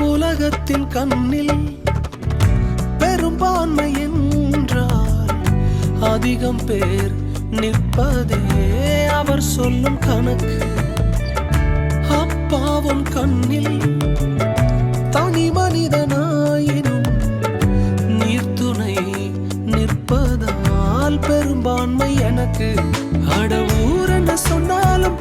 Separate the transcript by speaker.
Speaker 1: உலகத்தின் கண்ணில் பெரும்பான்மை என்றால் அதிகம் பேர் நிற்பதே அவர் சொல்லும் கணக்கு. அப்பாவும் கண்ணில் தனி மனிதனாயினும் நீர்த்துணை நிற்பதால் பெரும்பான்மை எனக்கு. அட ஊர் என்ன சொன்னாலும்